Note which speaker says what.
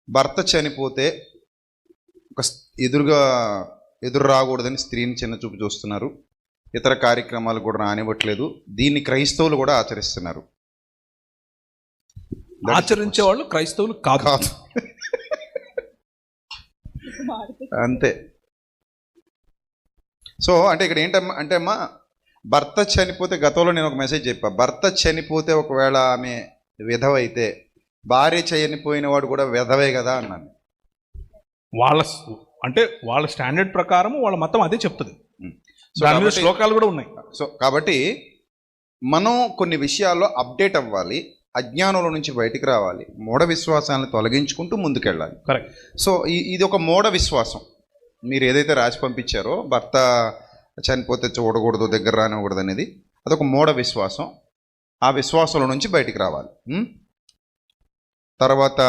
Speaker 1: భర్త చనిపోతే ఒక ఎదురు రాకూడదని స్త్రీని చిన్న చూపు చూస్తున్నారు. ఇతర కార్యక్రమాలు కూడా రానివ్వట్లేదు. దీన్ని క్రైస్తవులు కూడా ఆచరిస్తున్నారు.
Speaker 2: ఆచరించే వాళ్ళు క్రైస్తవులు కాదు.
Speaker 1: అంతే. సో అంటే ఇక్కడ ఏంటమ్మా అంటే అమ్మా, భర్త చనిపోతే, గతంలో నేను ఒక మెసేజ్ చెప్పా, భర్త చనిపోతే ఒకవేళ ఆమె విధవ అయితే భార్య చనిపోయిన వాడు కూడా విధవే కదా అన్నాను.
Speaker 2: వాళ్ళ స్టాండర్డ్ ప్రకారం వాళ్ళ మతం అదే చెప్తుంది. శ్లోకాలు కూడా ఉన్నాయి.
Speaker 1: సో కాబట్టి మనం కొన్ని విషయాల్లో అప్డేట్ అవ్వాలి, అజ్ఞానంలో నుంచి బయటికి రావాలి, మూఢ విశ్వాసాలను తొలగించుకుంటూ ముందుకెళ్ళాలి.
Speaker 2: కరెక్ట్.
Speaker 1: సో ఇది ఒక మూఢ విశ్వాసం. మీరు ఏదైతే రాసి పంపించారో భర్త చనిపోతే చూడకూడదు, దగ్గర రానివ్వకూడదు అనేది, అదొక మూఢ విశ్వాసం. ఆ విశ్వాసంలో నుంచి బయటికి రావాలి. తర్వాత